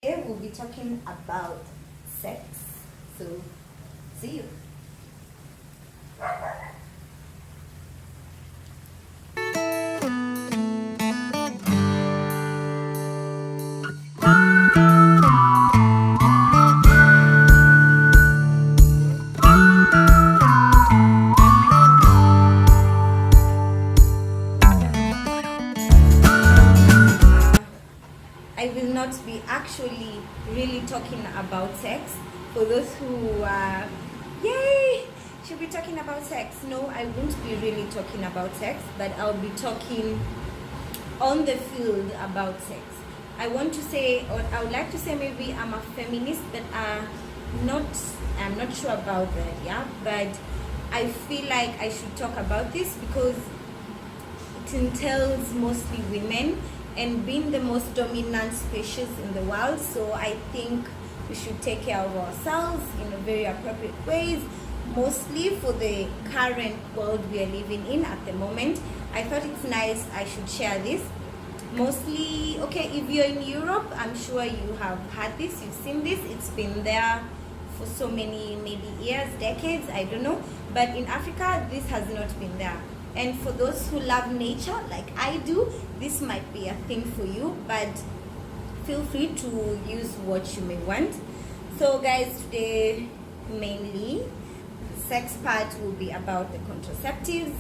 Today we'll be talking about sex. So, see you. I will not be actually really talking about sex. For those who yay, should be talking about sex. No, I won't be really talking about sex, but I'll be talking on the field about sex. I want to say, or I would like to say, maybe I'm a feminist, but I'm not sure about that. Yeah, but I feel like I should talk about this because it entails mostly women and being the most dominant species in the world. So I think we should take care of ourselves in a very appropriate ways, mostly for the current world we are living in at the moment. I thought it's nice I should share this. Mostly, okay, if you're in Europe, I'm sure you have had this, you've seen this, it's been there for so many, maybe years, decades, I don't know. But in Africa, this has not been there. And for those who love nature, like I do, this might be a thing for you, but feel free to use what you may want. So guys, today mainly, the sex part will be about the contraceptives.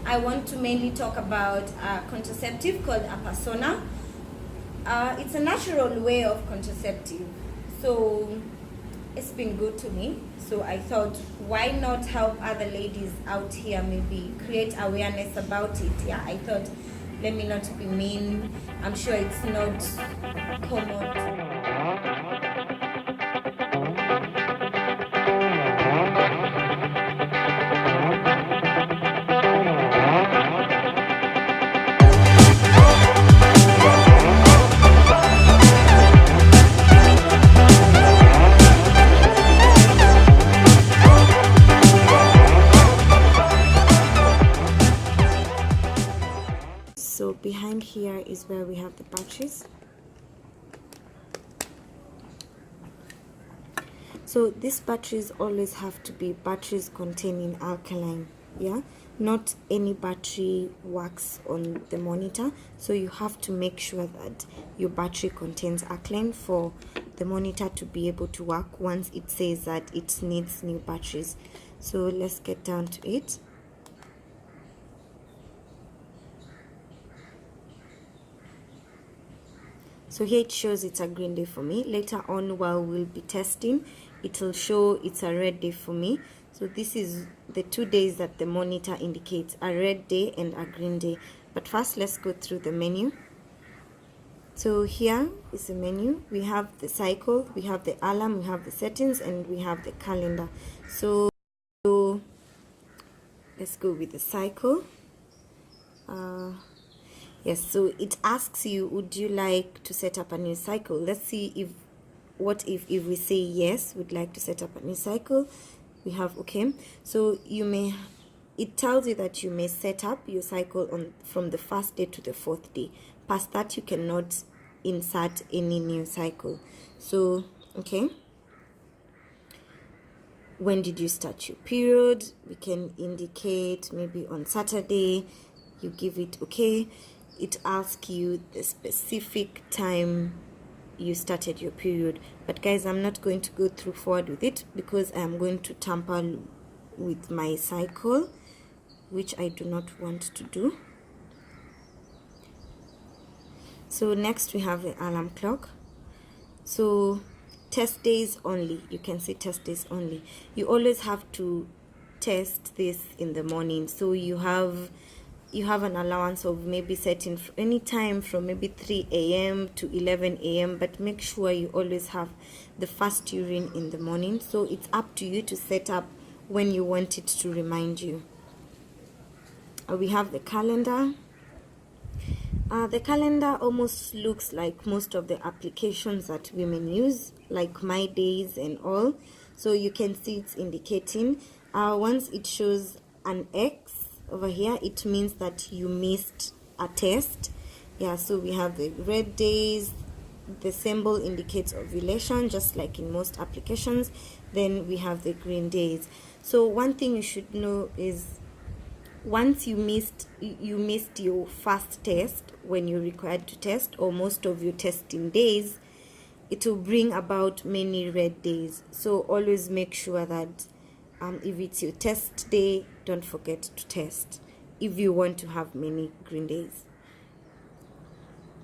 I want to mainly talk about a contraceptive called a persona. It's a natural way of contraceptive. So it's been good to me. So I thought, why not help other ladies out here, maybe create awareness about it. Yeah, I thought, let me not be mean. I'm sure it's not common. So behind here is where we have the batteries. So these batteries always have to be batteries containing alkaline, yeah? Not any battery works on the monitor, so you have to make sure that your battery contains alkaline for the monitor to be able to work once it says that it needs new batteries. So let's get down to it. So here it shows it's a green day for me. Later on, while we'll be testing, it will show it's a red day for me. So this is the 2 days that the monitor indicates, a red day and a green day. But first, let's go through the menu. So here is the menu. We have the cycle, we have the alarm, we have the settings, and we have the calendar. So let's go with the cycle. Yes, so it asks you, would you like to set up a new cycle? Let's see if we say yes, would like to set up a new cycle. We have okay. So it tells you that you may set up your cycle from the first day to the 4th day. Past that, you cannot insert any new cycle. So okay, when did you start your period? We can indicate maybe on Saturday. You give it okay. It asks you the specific time you started your period. But guys, I'm not going to go through forward with it because I'm going to tamper with my cycle, which I do not want to do. So next we have the alarm clock. So test days only. You can say test days only. You always have to test this in the morning. So you have an allowance of maybe setting any time from maybe 3 a.m. to 11 a.m. but make sure you always have the first urine in the morning. So it's up to you to set up when you want it to remind you. We have the calendar. The calendar almost looks like most of the applications that women use, like My Days and all. So you can see it's indicating. Once it shows an X over here, it means that you missed a test. Yeah, so we have the red days, the symbol indicates ovulation, just like in most applications. Then we have the green days. So one thing you should know is, once you missed your first test, when you're required to test, or most of your testing days, it will bring about many red days. So always make sure that if it's your test day, don't forget to test if you want to have many green days.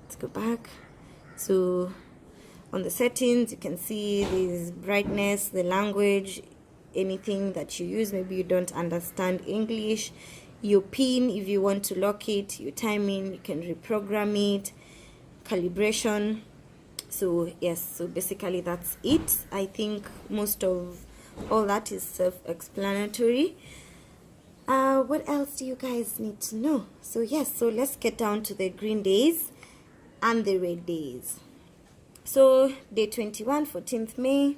Let's go back. So on the settings, you can see there's brightness, the language, anything that you use. Maybe you don't understand English, your pin if you want to lock it, your timing, you can reprogram it, calibration. So yes, so basically that's it. I think most of all that is self-explanatory. What else do you guys need to know? So yes, so let's get down to the green days and the red days. So day 21, 14th May,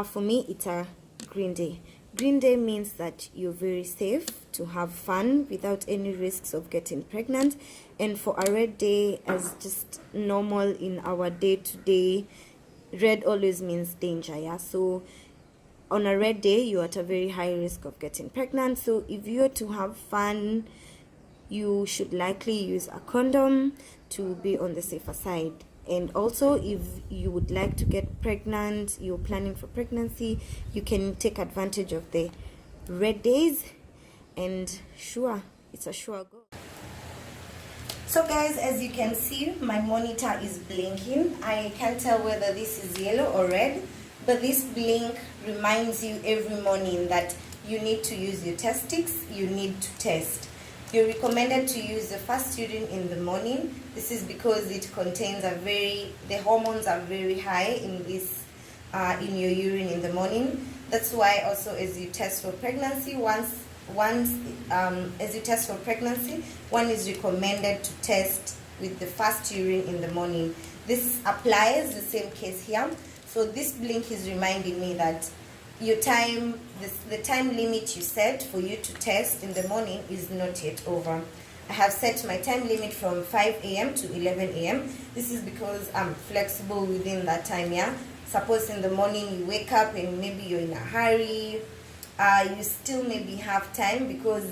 for me it's a green day. Green day means that you're very safe to have fun without any risks of getting pregnant. And for a red day, as just normal in our day-to-day, red always means danger, yeah? So on a red day, you're at a very high risk of getting pregnant. So if you're to have fun, you should likely use a condom to be on the safer side. And also, if you would like to get pregnant, you're planning for pregnancy, you can take advantage of the red days, and sure, it's a sure go. So guys, as you can see, my monitor is blinking. I can't tell whether this is yellow or red, but this blink reminds you every morning that you need to use your test sticks, you need to test. You're recommended to use the fast urine in the morning. This is because it contains the hormones are very high in this, in your urine in the morning. That's why also as you test for pregnancy, as you test for pregnancy, one is recommended to test with the fast urine in the morning. This applies the same case here. So this blink is reminding me that your time, the time limit you set for you to test in the morning is not yet over. I have set my time limit from 5 a.m. to 11 a.m. This is because I'm flexible within that time, yeah? Suppose in the morning you wake up and maybe you're in a hurry, you still maybe have time, because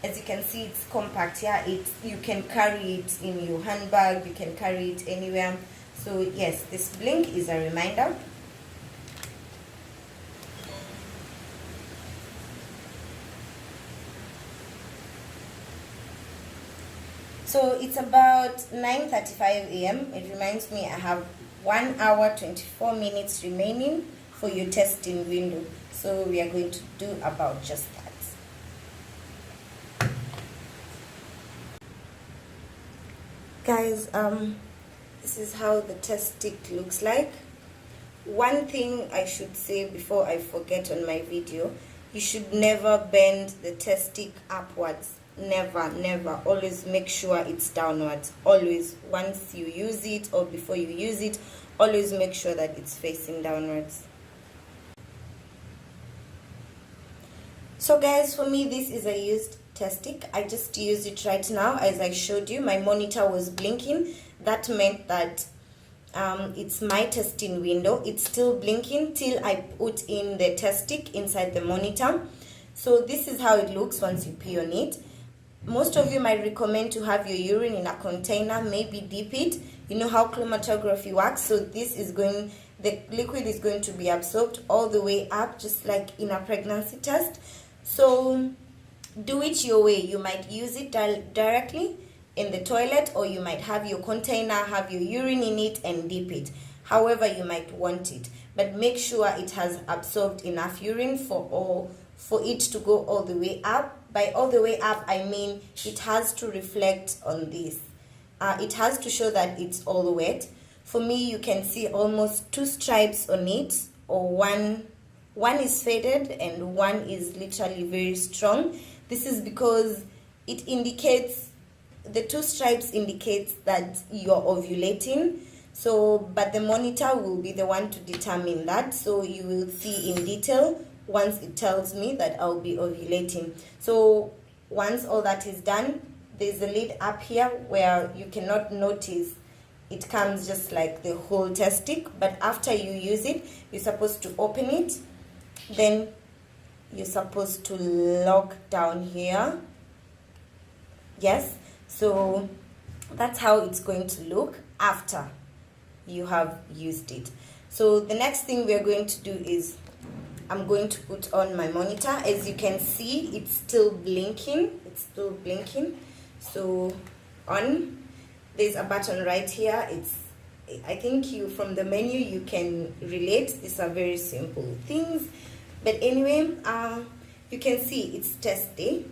as you can see, it's compact, yeah? You can carry it in your handbag, you can carry it anywhere. So yes, this blink is a reminder. So it's about 9:35 a.m. It reminds me I have 1 hour 24 minutes remaining for your testing window. So we are going to do about just that. Guys, this is how the test stick looks like. One thing I should say before I forget on my video, you should never bend the test stick upwards. Never. Always make sure it's downwards. Always, once you use it or before you use it, always make sure that it's facing downwards. So guys, for me, this is a used test stick. I just used it right now. As I showed you, my monitor was blinking. That meant that it's my testing window. It's still blinking till I put in the test stick inside the monitor. So this is how it looks once you pee on it. Most of you might recommend to have your urine in a container, maybe dip it. You know how chromatography works, so the liquid is going to be absorbed all the way up, just like in a pregnancy test. So do it your way. You might use it directly in the toilet, or you might have your container, have your urine in it and dip it, however you might want it. But make sure it has absorbed enough urine for it to go all the way up. By all the way up, I mean it has to reflect on this. It has to show that it's all wet. For me, you can see almost 2 stripes on it, or one is faded and one is literally very strong. This is because it indicates, the 2 stripes indicates that you're ovulating. So, but the monitor will be the one to determine that. So you will see in detail once it tells me that I'll be ovulating. So once all that is done, there's a lid up here where you cannot notice it comes just like the whole test stick, but after you use it, you're supposed to open it, then you're supposed to lock down here. Yes, so that's how it's going to look after you have used it. So the next thing we're going to do is I'm going to put on my monitor. As you can see, it's still blinking. So on, there's a button right here. I think you from the menu you can relate. These are very simple things, but anyway, you can see it's test day.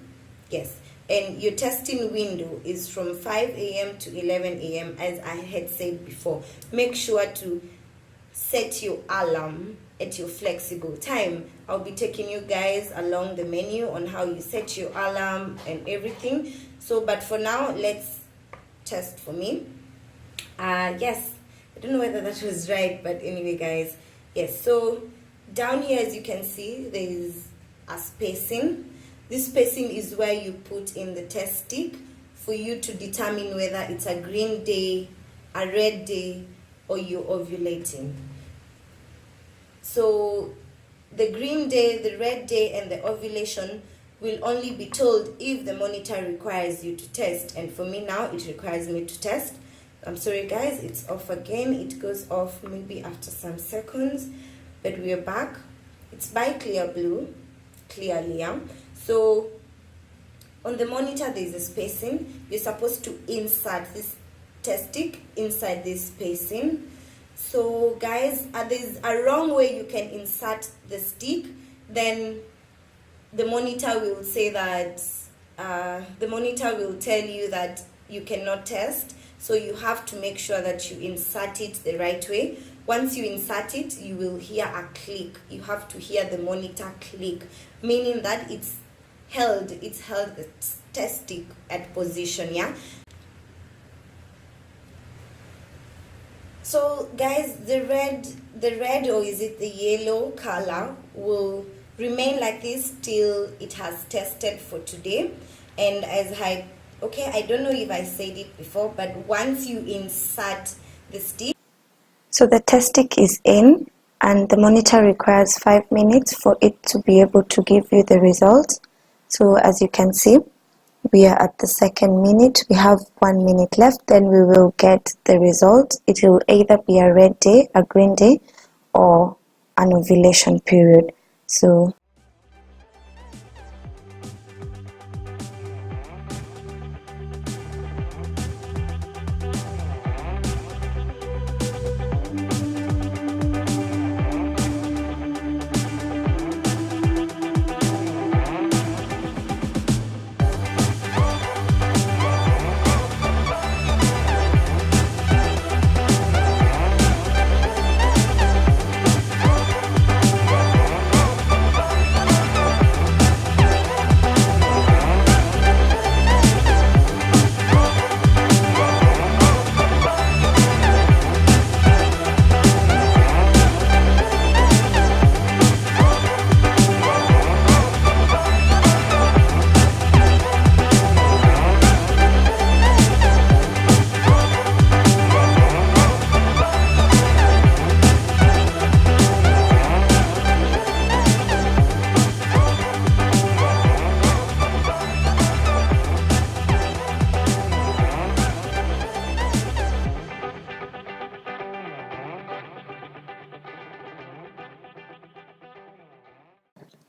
Yes, and your testing window is from 5 a.m. to 11 a.m. as I had said before. Make sure to set your alarm at your flexible time. I'll be taking you guys along the menu on how you set your alarm and everything. So but for now, let's test for me. Yes, I don't know whether that was right, but anyway guys, yes, so down here as you can see there is a spacing. This spacing is where you put in the test stick for you to determine whether it's a green day, a red day, or you're ovulating. So the green day, the red day, and the ovulation will only be told if the monitor requires you to test. And for me now, it requires me to test. I'm sorry guys, it's off again. It goes off maybe after some seconds, but we're back. It's by Clear Blue, clearly. So on the monitor there's a spacing. You're supposed to insert this test stick inside this spacing. So guys, there's a wrong way you can insert the stick. Then the monitor will say that the monitor will tell you that you cannot test. So you have to make sure that you insert it the right way. Once you insert it, you will hear a click. You have to hear the monitor click, meaning that it's held the test stick at position. Yeah. So guys, the red or is it the yellow color will remain like this till it has tested for today. And as I don't know if I said it before, but once you insert the stick, so the test stick is in and the monitor requires 5 minutes for it to be able to give you the results. So as you can see, we are at the 2nd minute. We have 1 minute left, then we will get the result. It will either be a red day, a green day, or an ovulation period. So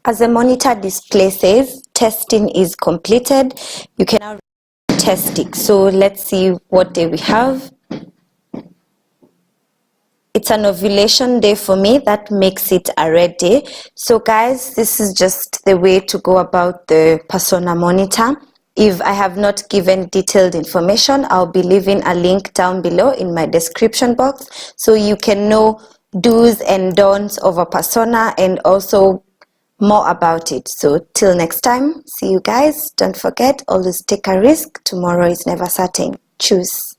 as the monitor display says, testing is completed. You can now test it. So let's see what day we have. It's an ovulation day for me. That makes it a red day. So guys, this is just the way to go about the Persona monitor. If I have not given detailed information, I'll be leaving a link down below in my description box so you can know do's and don'ts of a Persona and also more about it. So till next time, see you guys. Don't forget, always take a risk. Tomorrow is never certain. Choose.